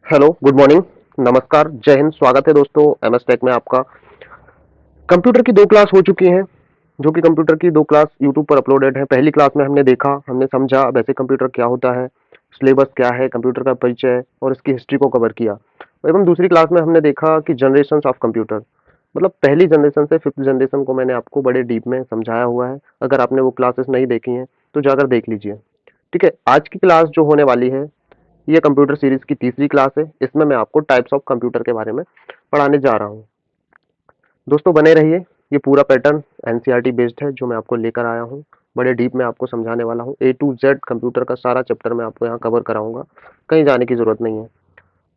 Hello, good morning, नमस्कार, जय हिंद। स्वागत है दोस्तों एमएस टेक में आपका। कंप्यूटर की 2 क्लास हो चुकी हैं, जो कि कंप्यूटर की 2 क्लास यूट्यूब पर अपलोडेड है। पहली क्लास में हमने देखा, हमने समझा बेसिक कंप्यूटर क्या होता है, सिलेबस क्या है, कंप्यूटर का परिचय और इसकी हिस्ट्री को कवर किया। एवं दूसरी क्लास में हमने देखा कि जनरेशंस ऑफ कंप्यूटर, मतलब पहली जनरेशन से 5th जनरेशन को मैंने आपको बड़े डीप में समझाया हुआ है। अगर आपने वो क्लासेस नहीं देखी हैं, तो जाकर देख लीजिए। ठीक है, आज की क्लास जो होने वाली है, ये कंप्यूटर सीरीज की तीसरी क्लास है। इसमें मैं आपको टाइप्स ऑफ कंप्यूटर के बारे में पढ़ाने जा रहा हूँ। दोस्तों बने रहिए। ये पूरा पैटर्न एनसीईआरटी बेस्ड है जो मैं आपको लेकर आया हूँ। बड़े डीप में आपको समझाने वाला हूँ। ए टू जेड कंप्यूटर का सारा चैप्टर मैं आपको यहाँ कवर कराऊंगा। कहीं जाने की जरूरत नहीं है।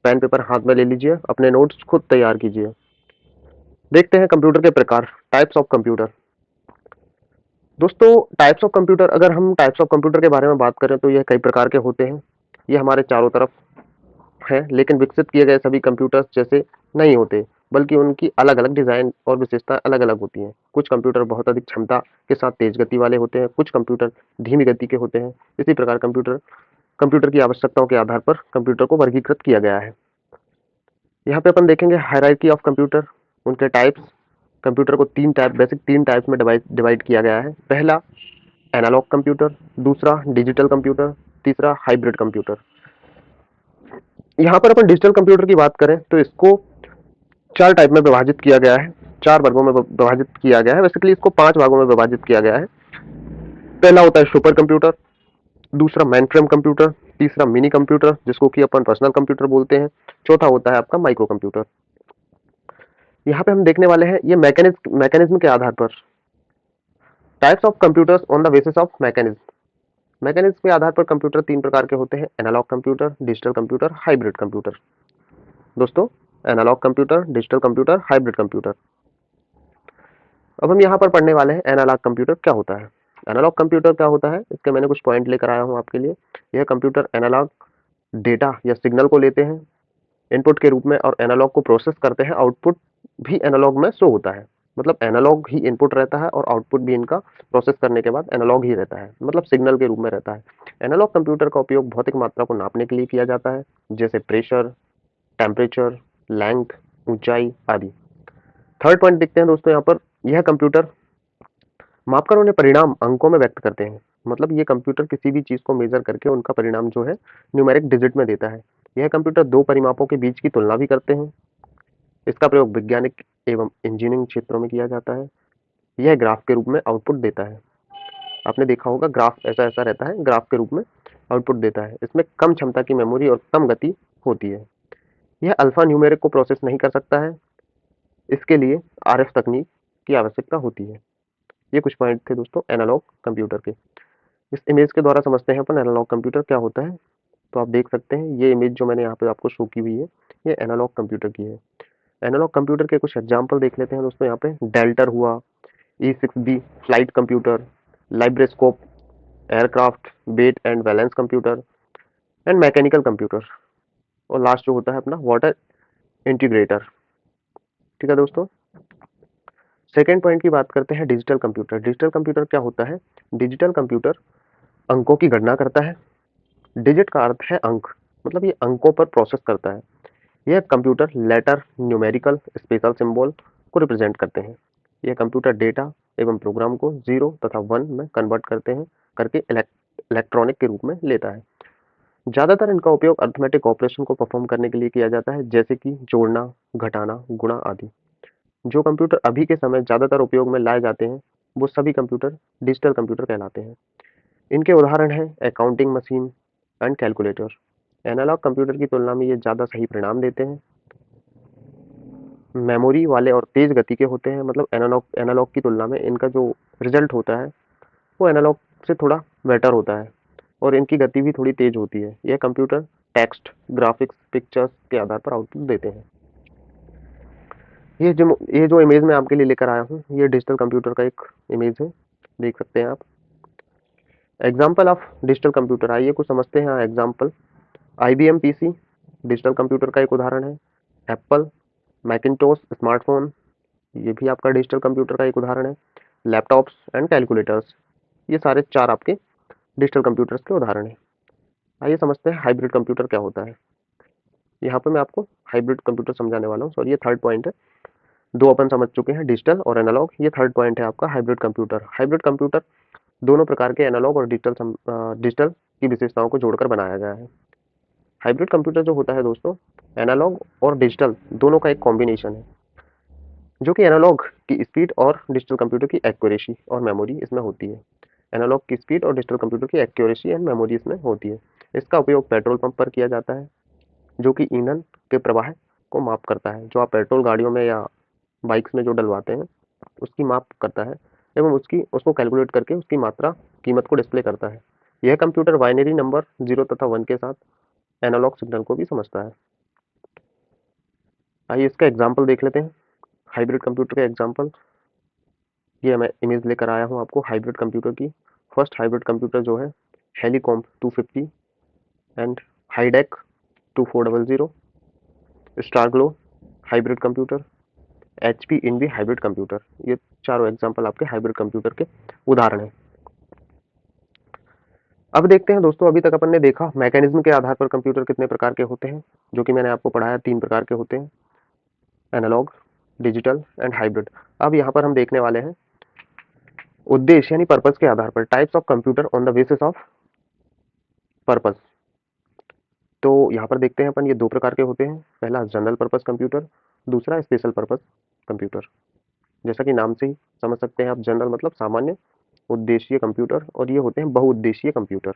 पेन पेपर हाथ में ले लीजिए, अपने नोट्स खुद तैयार कीजिए। देखते हैं कंप्यूटर के प्रकार, टाइप्स ऑफ कंप्यूटर। दोस्तों, टाइप्स ऑफ कंप्यूटर, अगर हम टाइप्स ऑफ कंप्यूटर के बारे में बात करें तो यह कई प्रकार के होते हैं। ये हमारे चारों तरफ हैं, लेकिन विकसित किए गए सभी कंप्यूटर्स जैसे नहीं होते, बल्कि उनकी अलग-अलग डिज़ाइन और विशेषताएं अलग-अलग होती हैं। कुछ कंप्यूटर बहुत अधिक क्षमता के साथ तेज गति वाले होते हैं, कुछ कंप्यूटर धीमी गति के होते हैं। इसी प्रकार कंप्यूटर कंप्यूटर की आवश्यकताओं के आधार पर कंप्यूटर को वर्गीकृत किया गया है। यहाँ पे अपन देखेंगे हायरार्की ऑफ कंप्यूटर, उनके टाइप्स। कंप्यूटर को तीन टाइप्स में डिवाइड डिवाइड किया गया है। पहला एनालॉग कंप्यूटर, दूसरा डिजिटल कंप्यूटर, तीसरा हाइब्रिड कंप्यूटर। यहाँ पर अपन डिजिटल कंप्यूटर की बात करें तो इसको 4 टाइप में विभाजित किया गया है, 4 वर्गों में विभाजित किया गया है। बेसिकली इसको 5 भागों में विभाजित किया गया है। पहला होता है सुपर कंप्यूटर, दूसरा मेनफ्रेम कंप्यूटर, तीसरा मिनी कंप्यूटर जिसको कि अपन पर्सनल कंप्यूटर बोलते हैं, चौथा होता है आपका माइक्रो कंप्यूटर। यहाँ पे हम देखने वाले हैं ये मैकेनिज्म के आधार पर types of computers on the basis of mechanism. Mechanism के आधार पर कंप्यूटर 3 प्रकार के होते हैं: analog computer, digital computer, hybrid computer. दोस्तों, analog computer, digital computer, hybrid computer. अब हम यहाँ पर पढ़ने वाले हैं एनालॉग कंप्यूटर क्या होता है। एनालॉग कंप्यूटर क्या होता है, इसके मैंने कुछ पॉइंट लेकर आया हूँ आपके लिए। यह कंप्यूटर एनालॉग डेटा या सिग्नल को लेते हैं इनपुट के रूप में और एनालॉग को प्रोसेस करते हैं। आउटपुट भी एनालॉग में शो होता है, मतलब एनालॉग ही इनपुट रहता है और आउटपुट भी इनका प्रोसेस करने के बाद एनालॉग ही रहता है, मतलब सिग्नल के रूप में रहता है। एनालॉग कंप्यूटर का उपयोग भौतिक मात्रा को नापने के लिए किया जाता है, जैसे प्रेशर, टेम्परेचर, लेंथ, ऊंचाई आदि। थर्ड पॉइंट देखते हैं दोस्तों यहाँ पर। यह कंप्यूटर मापकर उन्हें परिणाम अंकों में व्यक्त करते हैं, मतलब ये कंप्यूटर किसी भी चीज को मेजर करके उनका परिणाम जो है न्यूमेरिक डिजिट में देता है। यह कंप्यूटर दो परिमापों के बीच की तुलना भी करते हैं। इसका प्रयोग वैज्ञानिक एवं इंजीनियरिंग क्षेत्रों में किया जाता है। यह ग्राफ के रूप में आउटपुट देता है। आपने देखा होगा ग्राफ ऐसा ऐसा रहता है, ग्राफ के रूप में आउटपुट देता है। इसमें कम क्षमता की मेमोरी और कम गति होती है। यह अल्फा न्यूमेरिक को प्रोसेस नहीं कर सकता है, इसके लिए आरएफ तकनीक की आवश्यकता होती है। ये कुछ पॉइंट थे दोस्तों एनालॉग कंप्यूटर के। इस इमेज के द्वारा समझते हैं अपन एनालॉग कंप्यूटर क्या होता है। तो आप देख सकते हैं ये इमेज जो मैंने यहाँ पे आपको शो की हुई है, ये एनालॉग कंप्यूटर की है। एनालॉग कंप्यूटर के कुछ एग्जाम्पल देख लेते हैं दोस्तों। यहाँ पे डेल्टर हुआ, E6B flight computer, Librascope, aircraft, weight and balance computer and mechanical computer, और लास्ट जो होता है अपना वाटर इंटीग्रेटर। ठीक है दोस्तों, सेकेंड पॉइंट की बात करते हैं डिजिटल कंप्यूटर। डिजिटल कंप्यूटर क्या होता है? डिजिटल कंप्यूटर अंकों की गणना करता है। डिजिट का अर्थ है अंक, मतलब ये अंकों पर प्रोसेस करता है। यह computer letter, numerical, special symbol को रिप्रेजेंट करते हैं। यह कंप्यूटर डेटा एवं प्रोग्राम को 0 तथा 1 में कन्वर्ट करके इलेक्ट्रॉनिक के रूप में लेता है। ज़्यादातर इनका उपयोग अर्थमेटिक ऑपरेशन को परफॉर्म करने के लिए किया जाता है, जैसे कि जोड़ना, घटाना, गुणा आदि। जो कंप्यूटर अभी के समय ज़्यादातर उपयोग में लाए जाते हैं, वो सभी कंप्यूटर डिजिटल कंप्यूटर कहलाते हैं। इनके उदाहरण हैं accounting machine and calculator. Analogue computer की तुलना में ये ज़्यादा सही परिणाम देते हैं, मेमोरी वाले और तेज गति के होते हैं। मतलब एनालॉग एनालॉग की तुलना में इनका जो रिजल्ट होता है वो एनालॉग से थोड़ा बेटर होता है और इनकी गति भी थोड़ी तेज होती है। यह कंप्यूटर टेक्स्ट, ग्राफिक्स, पिक्चर्स के आधार पर आउटपुट देते हैं। ये जो इमेज मैं आपके लिए लेकर आया हूँ, ये डिजिटल कंप्यूटर का एक इमेज है, देख सकते हैं आप। एग्जाम्पल ऑफ डिजिटल कंप्यूटर, आइए कुछ समझते हैं example. IBM PC digital computer का एक उदाहरण है। एप्पल मैकिनटोश स्मार्टफोन, ये भी आपका डिजिटल कंप्यूटर का एक उदाहरण है। लैपटॉप्स एंड कैलकुलेटर्स, ये सारे 4 आपके डिजिटल कंप्यूटर्स के उदाहरण हैं। आइए समझते हैं हाइब्रिड कंप्यूटर क्या होता है। यहाँ पे मैं आपको हाइब्रिड कंप्यूटर समझाने वाला हूँ। सॉरी, ये थर्ड पॉइंट है। दो अपन समझ चुके हैं, डिजिटल और एनालॉग। ये थर्ड पॉइंट है आपका हाइब्रिड कंप्यूटर। हाइब्रिड कंप्यूटर दोनों प्रकार के एनालॉग और डिजिटल की विशेषताओं को जोड़कर बनाया गया है। हाइब्रिड कंप्यूटर जो होता है दोस्तों, एनालॉग और डिजिटल दोनों का एक कॉम्बिनेशन है, जो कि एनालॉग की स्पीड और डिजिटल कंप्यूटर की एक्यूरेसी और मेमोरी इसमें होती है। एनालॉग की स्पीड और डिजिटल कंप्यूटर की एक्यूरेसी एंड मेमोरी इसमें होती है। इसका उपयोग पेट्रोल पंप पर किया जाता है, जो कि ईंधन के प्रवाह को माप करता है। जो आप पेट्रोल गाड़ियों में या बाइक्स में जो डलवाते हैं, उसकी माप करता है एवं उसको कैलकुलेट करके उसकी मात्रा कीमत को डिस्प्ले करता है। यह कंप्यूटर बाइनरी नंबर 0 तथा 1 के साथ एनालॉग सिग्नल को भी समझता है। आइए इसका एग्जाम्पल देख लेते हैं। हाइब्रिड कंप्यूटर का एग्जाम्पल, ये मैं इमेज लेकर आया हूँ आपको हाइब्रिड कंप्यूटर की। फर्स्ट हाइब्रिड कंप्यूटर जो है Helicom 250 and Hidec 2400, Starglow hybrid computer, HP Envy hybrid computer. ये चारों एग्जाम्पल आपके हाइब्रिड कंप्यूटर के उदाहरण हैं। अब देखते हैं दोस्तों, अभी तक अपन ने देखा मैकेनिज्म के आधार पर कंप्यूटर कितने प्रकार के होते हैं, जो कि मैंने आपको पढ़ाया 3 प्रकार के होते हैं, एनालॉग, डिजिटल एंड हाइब्रिड। अब यहाँ पर हम देखने वाले हैं उद्देश्य यानी पर्पस के आधार पर, types of computer on the basis of purpose. तो यहाँ पर देखते हैं अपन, ये 2 प्रकार के होते हैं। पहला जनरल पर्पस कंप्यूटर, दूसरा स्पेशल पर्पस कंप्यूटर। जैसा कि नाम से ही समझ सकते हैं आप, जनरल मतलब सामान्य उद्देश्य कंप्यूटर, और ये होते हैं बहुउद्देशीय कंप्यूटर।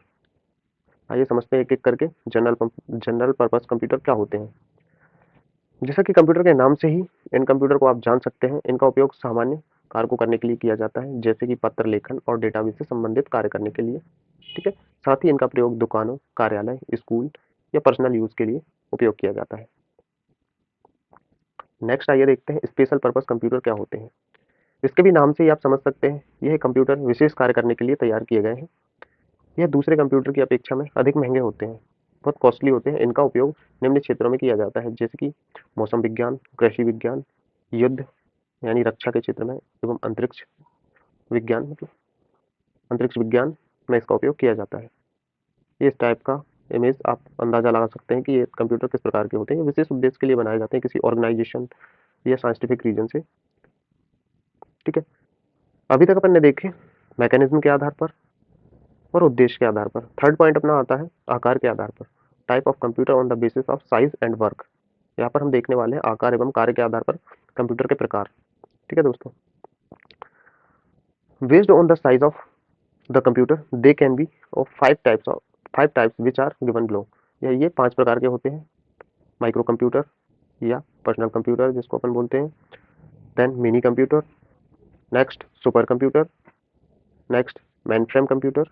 आइए समझते हैं एक एक करके जनरल पर्पस कंप्यूटर क्या होते हैं। जैसा कि कंप्यूटर के नाम से ही इन कंप्यूटर को आप जान सकते हैं, इनका उपयोग सामान्य कार्य को करने के लिए किया जाता है, जैसे कि पत्र लेखन और डेटाबेस से संबंधित कार्य करने के लिए। ठीक है। साथ ही इनका प्रयोग दुकानों, कार्यालय, स्कूल या पर्सनल यूज के लिए उपयोग किया जाता है। नेक्स्ट आइए देखते हैं स्पेशल पर्पस कंप्यूटर क्या होते हैं। इसके भी नाम से ही आप समझ सकते हैं, यह कंप्यूटर विशेष कार्य करने के लिए तैयार किए गए हैं। यह दूसरे कंप्यूटर की अपेक्षा में अधिक महंगे होते हैं, बहुत कॉस्टली होते हैं। इनका उपयोग निम्न क्षेत्रों में किया जाता है, जैसे कि मौसम विज्ञान, कृषि विज्ञान, युद्ध यानी रक्षा के क्षेत्र में, एवं अंतरिक्ष विज्ञान में इसका उपयोग किया जाता है। ये इस टाइप का इमेज आप अंदाजा लगा सकते हैं कि ये कंप्यूटर किस प्रकार के होते हैं। ये विशेष उद्देश्य के लिए बनाए जाते हैं, किसी ऑर्गेनाइजेशन या साइंटिफिक रीजन से। ठीक है। अभी तक अपन ने देखे मैकेनिज्म के आधार पर और उद्देश्य के आधार पर। थर्ड पॉइंट अपना आता है आकार के आधार पर, type of computer on the basis of size and work. यहाँ पर हम देखने वाले हैं आकार एवं कार्य के आधार पर कंप्यूटर के प्रकार। ठीक है दोस्तों, based on the size of the computer they can be of 5 types which are given below. ये 5 प्रकार के होते हैं। माइक्रो कंप्यूटर या पर्सनल कंप्यूटर जिसको अपन बोलते हैं, then mini computer, next super computer, next main frame computer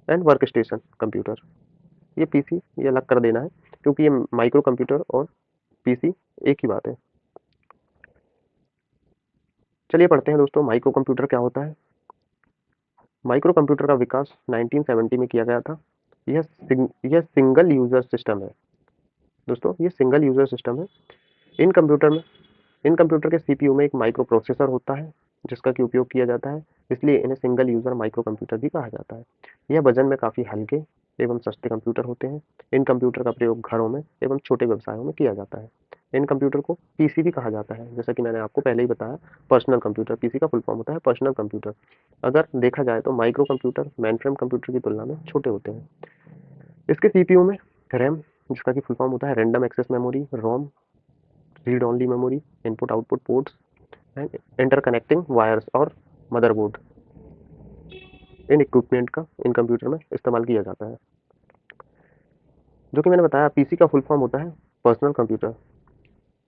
and work station computer. ये पीसी ये अलग कर देना है, क्योंकि ये माइक्रो कंप्यूटर और पीसी एक ही बात है। चलिए पढ़ते हैं दोस्तों, माइक्रो कंप्यूटर क्या होता है। माइक्रो कंप्यूटर का विकास 1970 में किया गया था। यह सिंगल यूजर सिस्टम है दोस्तों, ये सिंगल यूजर सिस्टम है। इन कंप्यूटर में इन कंप्यूटर के सीपीयू में एक माइक्रो प्रोसेसर होता है, जिसका कि उपयोग किया जाता है, इसलिए इन्हें सिंगल यूजर माइक्रो कंप्यूटर भी कहा जाता है। यह वजन में काफ़ी हल्के एवं सस्ते कंप्यूटर होते हैं। इन कंप्यूटर का प्रयोग घरों में एवं छोटे व्यवसायों में किया जाता है। इन कंप्यूटर को पीसी भी कहा जाता है, जैसा कि मैंने आपको पहले ही बताया। पर्सनल कंप्यूटर, पीसी का फुल फॉर्म होता है पर्सनल कंप्यूटर। अगर देखा जाए तो माइक्रो कंप्यूटर मेनफ्रेम कंप्यूटर की तुलना में छोटे होते हैं। इसके सीपीयू में रैम, जिसका कि फुल फॉर्म होता है random access memory, ROM, read only memory, input output ports and interconnecting wires और मदरबोर्ड, इन इक्विपमेंट का इन कंप्यूटर में इस्तेमाल किया जाता है। जो कि मैंने बताया, पीसी का फुल फॉर्म होता है personal computer.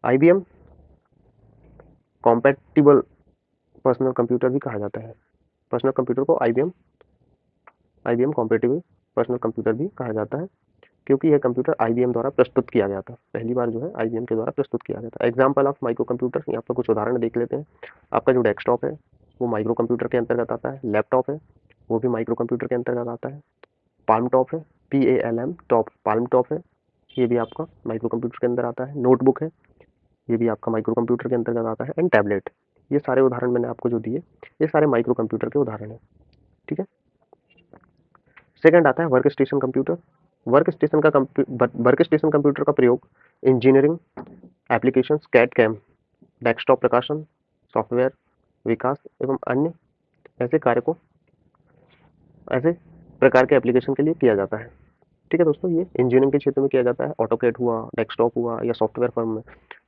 IBM compatible personal computer भी कहा जाता है। पर्सनल कंप्यूटर को आईबीएम कॉम्पैटिबल पर्सनल कंप्यूटर भी कहा जाता है, क्योंकि यह कंप्यूटर आईबीएम द्वारा प्रस्तुत किया गया था। पहली बार जो है आईबीएम के द्वारा प्रस्तुत किया गया था। एग्जाम्पल ऑफ माइक्रो कंप्यूटर, यहाँ पर कुछ उदाहरण देख लेते हैं। आपका जो डेस्कटॉप है वो माइक्रो कंप्यूटर के अंतर्गत आता है। लैपटॉप है वो भी माइक्रो कंप्यूटर के अंतर्गत आता है। पाल्म टॉप है, PALM टॉप, पाल्म टॉप है, ये भी आपका माइक्रो कंप्यूटर के अंदर आता है। नोटबुक है, ये भी आपका माइक्रो कंप्यूटर के अंतर्गत आता है। एंड टैबलेट, ये सारे उदाहरण मैंने आपको जो दिए, ये सारे माइक्रो कंप्यूटर के उदाहरण हैं। ठीक है। सेकंड आता है work station computer. Work station computer का प्रयोग engineering application, CAD CAM, desktop प्रकाशन, सॉफ्टवेयर विकास एवं अन्य ऐसे कार्य को ऐसे प्रकार के एप्लीकेशन के लिए किया जाता है। ठीक है दोस्तों, ये इंजीनियरिंग के क्षेत्र में किया जाता है, ऑटोकैड हुआ, डेस्कटॉप हुआ या सॉफ्टवेयर फर्म में।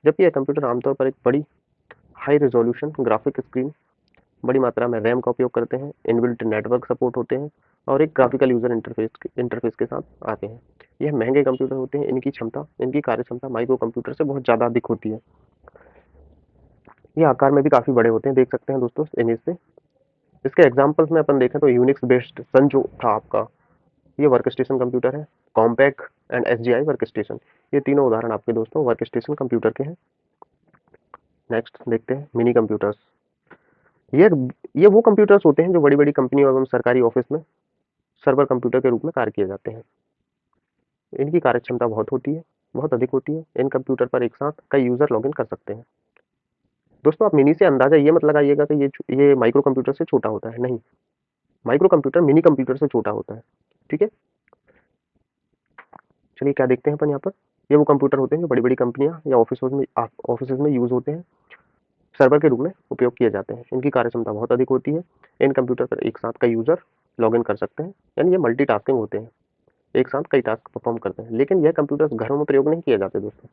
जबकि यह कंप्यूटर आमतौर पर एक बड़ी हाई रेजोल्यूशन ग्राफिक स्क्रीन, बड़ी मात्रा में रैम का उपयोग करते हैं, इनबिल्ट नेटवर्क सपोर्ट होते हैं और एक ग्राफिकल यूजर इंटरफेस के साथ आते हैं। यह महंगे कंप्यूटर होते हैं, इनकी कार्य क्षमता माइक्रो कंप्यूटर से बहुत ज़्यादा अधिक होती है। ये आकार में भी काफ़ी बड़े होते हैं, देख सकते हैं दोस्तों इमेज से। इसके एग्जाम्पल्स में अपन देखें तो यूनिक्स बेस्ड सन जो था आपका, ये वर्क स्टेशन कंप्यूटर है, compact and SGI work station, ये तीनों उदाहरण आपके दोस्तों वर्क स्टेशन कंप्यूटर के हैं। नेक्स्ट देखते हैं मिनी कंप्यूटर्स। ये ये वो कंप्यूटर्स होते हैं जो बड़ी बड़ी कंपनियों एवं सरकारी ऑफिस में सर्वर कंप्यूटर के रूप में कार्य किए जाते हैं। इनकी कार्य क्षमता बहुत अधिक होती है। इन कंप्यूटर पर एक साथ कई यूजर लॉगिन कर सकते हैं। दोस्तों आप मिनी से अंदाजा ये मत लगाइएगा कि ये माइक्रो कंप्यूटर से छोटा होता है, नहीं। माइक्रो कंप्यूटर मिनी कंप्यूटर से छोटा होता है। ठीक है, चलिए क्या देखते हैं अपन यहाँ पर। ये वो कंप्यूटर होते हैं जो बड़ी बड़ी कंपनियां या ऑफिस में यूज होते हैं, सर्वर के रूप में उपयोग किए जाते हैं। इनकी कार्य क्षमता बहुत अधिक होती है। इन कंप्यूटर पर एक साथ कई यूजर लॉगिन कर सकते हैं, यानी ये मल्टीटास्किंग होते हैं, एक साथ कई टास्क परफॉर्म करते हैं। लेकिन यह कंप्यूटर्स घरों में प्रयोग नहीं किए जाते दोस्तों,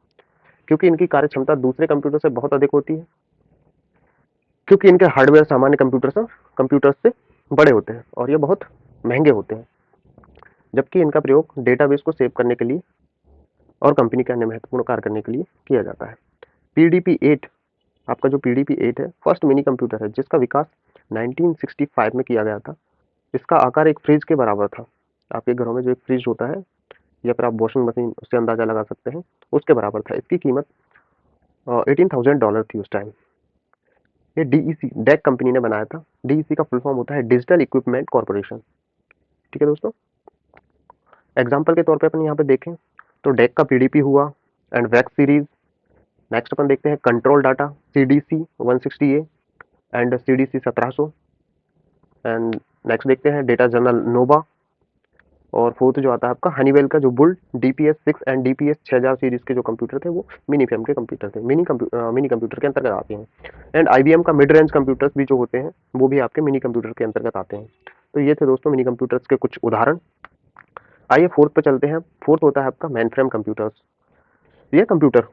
क्योंकि इनकी कार्य क्षमता दूसरे कंप्यूटर से बहुत अधिक होती है, क्योंकि इनके हार्डवेयर सामान्य कंप्यूटर्स से बड़े होते हैं और ये बहुत महंगे होते हैं। जबकि इनका प्रयोग डेटाबेस को सेव करने के लिए और कंपनी के अन्य महत्वपूर्ण कार्य करने के लिए किया जाता है। PDP-8, आपका जो PDP-8 है, फर्स्ट मिनी कंप्यूटर है जिसका विकास 1965 में किया गया था। इसका आकार एक फ्रिज के बराबर था। आपके घरों में जो एक फ्रिज होता है या फिर आप वॉशिंग मशीन, उससे अंदाजा लगा सकते हैं, उसके बराबर था। इसकी कीमत $18,000 थी उस टाइम। ये DEC डेक कंपनी ने बनाया था। DEC का फुल फॉर्म होता है डिजिटल इक्विपमेंट कॉर्पोरेशन। ठीक है दोस्तों, एग्जाम्पल के तौर पे अपन यहाँ पे देखें तो डेक का PDP हुआ एंड वैक्स सीरीज। नेक्स्ट अपन देखते हैं control data CDC 160A and CDC 1700 and next देखते हैं डेटा जनरल नोवा। और फोर्थ जो आता है आपका हनीवेल का जो bull DPS 6 and DPS 6000 series के जो कंप्यूटर थे वो मिनी फेम के कंप्यूटर थे, मिनी कंप्यूटर के अंतर्गत आते हैं। एंड IBM का मिड रेंज कंप्यूटर्स भी जो होते हैं वो भी आपके मिनी कंप्यूटर के अंतर्गत आते हैं। तो ये थे दोस्तों मिनी कंप्यूटर्स के कुछ उदाहरण। आइए फोर्थ पे चलते हैं। फोर्थ होता है आपका मेन फ्रेम कंप्यूटर्स। ये कंप्यूटर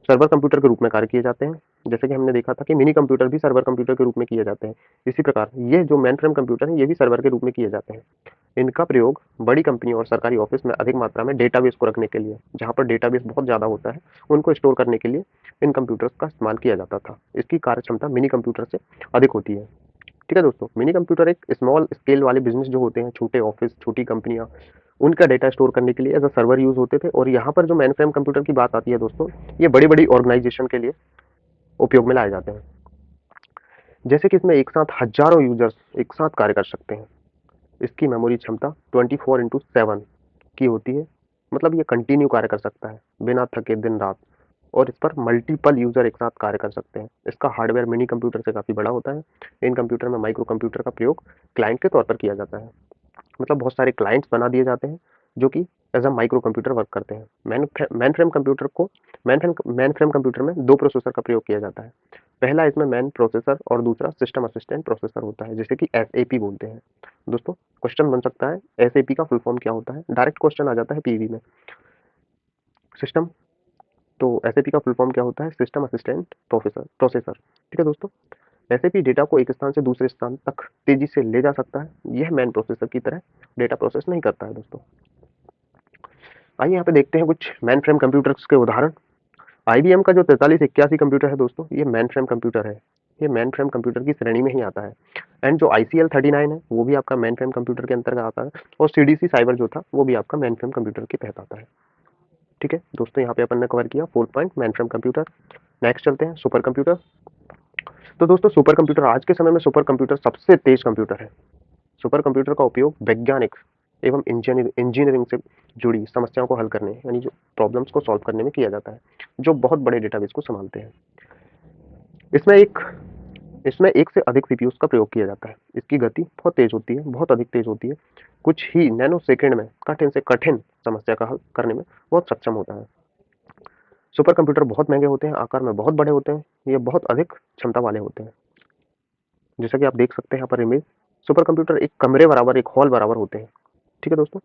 सर्वर कंप्यूटर के रूप में कार्य किए जाते हैं। जैसे कि हमने देखा था कि मिनी कंप्यूटर भी सर्वर कंप्यूटर के रूप में किए जाते हैं, इसी प्रकार ये जो मेन फ्रेम कंप्यूटर है ये भी सर्वर के रूप में किए जाते हैं। इनका प्रयोग बड़ी कंपनियों और सरकारी ऑफिस में अधिक मात्रा में डेटाबेस को रखने के लिए, जहाँ पर डेटाबेस बहुत ज़्यादा होता है, उनको स्टोर करने के लिए इन कंप्यूटर्स का इस्तेमाल किया जाता था। इसकी कार्य क्षमता मिनी कंप्यूटर से अधिक होती है। ठीक है दोस्तों, मिनी कंप्यूटर एक स्मॉल स्केल वाले बिजनेस जो होते हैं, छोटे ऑफिस, छोटी कंपनियां, उनका डेटा स्टोर करने के लिए एज अ सर्वर यूज होते थे। और यहाँ पर जो मेन फ्रेम कंप्यूटर की बात आती है दोस्तों, ये बड़ी बड़ी ऑर्गेनाइजेशन के लिए उपयोग में लाए जाते हैं। जैसे कि इसमें एक साथ हजारों यूजर्स एक साथ कार्य कर सकते हैं। इसकी मेमोरी क्षमता 24/7 की होती है, मतलब ये कंटिन्यू कार्य कर सकता है बिना थके दिन रात। और इस पर मल्टीपल यूजर एक साथ कार्य कर सकते हैं। इसका हार्डवेयर मिनी कंप्यूटर से काफ़ी बड़ा होता है। इन कंप्यूटर में माइक्रो कंप्यूटर का प्रयोग क्लाइंट के तौर पर किया जाता है, मतलब बहुत सारे क्लाइंट्स बना दिए जाते हैं जो कि as a micro computer work करते हैं। मैन फ्रेम कंप्यूटर को मैन फ्रेम कंप्यूटर में दो प्रोसेसर का प्रयोग किया जाता है। पहला इसमें मैन प्रोसेसर और दूसरा सिस्टम असिस्टेंट प्रोसेसर होता है, जिसे कि SAP बोलते हैं। दोस्तों क्वेश्चन बन सकता है SAP का फुल फॉर्म क्या होता है, डायरेक्ट क्वेश्चन आ जाता है PV में। सिस्टम, तो SAP का फुल फॉर्म क्या होता है, सिस्टम असिस्टेंट प्रोसेसर। ठीक है दोस्तों, SAP डेटा को एक स्थान से दूसरे स्थान तक तेजी से ले जा सकता है। यह मैन प्रोसेसर की तरह डेटा प्रोसेस नहीं करता है दोस्तों। आइए यहाँ पे देखते हैं कुछ मैन फ्रेम कंप्यूटर्स के उदाहरण। IBM का जो 4381 कंप्यूटर है दोस्तों, ये मैन फ्रेम कंप्यूटर है। ये मैन फ्रेम कंप्यूटर की श्रेणी में ही आता है। एंड जो ICL-39 है वो भी आपका मैन फ्रेम कंप्यूटर के अंतर्गत आता है। और CDC साइबर जो था वो भी आपका मैन फ्रेम कंप्यूटर के तहत आता है। ठीक है दोस्तों, यहाँ पे अपन ने कवर किया 4 point man frame computer. Next चलते हैं सुपर कंप्यूटर। तो दोस्तों सुपर कंप्यूटर, आज के समय में सुपर कंप्यूटर सबसे तेज कंप्यूटर है। सुपर कंप्यूटर का उपयोग वैज्ञानिक एवं इंजीनियरिंग से जुड़ी समस्याओं को हल करने, यानी जो प्रॉब्लम्स को सॉल्व करने में किया जाता है, जो बहुत बड़े डेटाबेस को संभालते हैं। इसमें एक इसमें एक से अधिक सीपीयूज का प्रयोग किया जाता है। इसकी गति बहुत तेज होती है, बहुत अधिक तेज होती है। कुछ ही नैनो सेकंड में कठिन से कठिन समस्या का हल करने में बहुत सक्षम होता है। सुपर कंप्यूटर बहुत महंगे होते हैं, आकार में बहुत बड़े होते हैं, ये बहुत अधिक क्षमता वाले होते हैं। जैसा कि आप देख सकते हैं यहाँ पर इमेज, सुपर कंप्यूटर एक कमरे बराबर, एक हॉल बराबर होते हैं। ठीक है दोस्तों,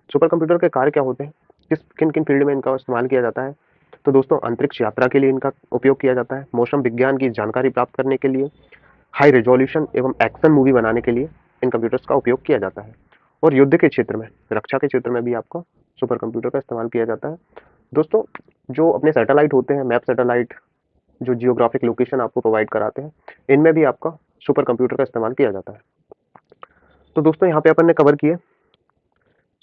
सुपर कंप्यूटर के कार्य क्या होते हैं, किस किन किन फील्ड में इनका इस्तेमाल किया जाता है? तो दोस्तों, अंतरिक्ष यात्रा के लिए इनका उपयोग किया जाता है, मौसम विज्ञान की जानकारी प्राप्त करने के लिए, हाई रेजोल्यूशन एवं एक्शन मूवी बनाने के लिए इन कंप्यूटर्स का उपयोग किया जाता है। और युद्ध के क्षेत्र में, रक्षा के क्षेत्र में भी आपका सुपर कंप्यूटर का इस्तेमाल किया जाता है। दोस्तों, जो अपने सैटेलाइट होते हैं, मैप सैटेलाइट, जो जियोग्राफिक लोकेशन आपको प्रोवाइड कराते हैं, इनमें भी आपका सुपर कंप्यूटर का इस्तेमाल किया जाता है। तो दोस्तों, यहाँ पे अपन ने कवर किए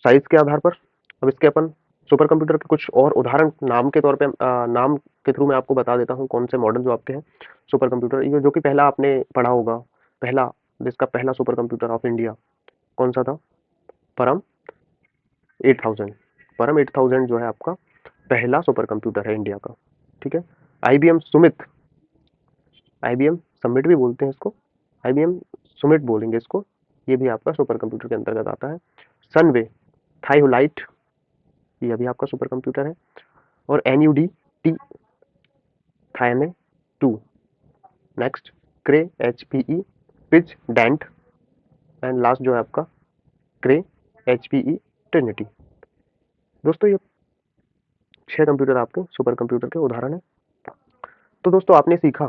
साइज के आधार पर। अब इसके अपन सुपर कंप्यूटर के कुछ और उदाहरण नाम के तौर पे नाम के थ्रू मैं आपको बता देता हूँ कौन से मॉडल जो आपके हैं सुपर कंप्यूटर, ये जो कि पहला आपने पढ़ा होगा, पहला, जिसका पहला सुपर कंप्यूटर ऑफ इंडिया कौन सा था? परम 8000। परम 8000 जो है आपका पहला सुपर कंप्यूटर है इंडिया का। ठीक है। आईबीएम सुमित, आईबीएम समिट भी बोलते हैं इसको, आईबीएम सुमिट बोलेंगे इसको, ये भी आपका सुपर कंप्यूटर के अंतर्गत आता है। सनवे थाईलाइट, ये भी आपका सुपर कंप्यूटर है। और NUD T Tianhe 2। Next Cray HPE पिच डेंट, एंड लास्ट जो है आपका क्रे HPE ट्रिनिटी। दोस्तों, ये 6 कंप्यूटर आपके सुपर कंप्यूटर के उदाहरण है। तो दोस्तों, आपने सीखा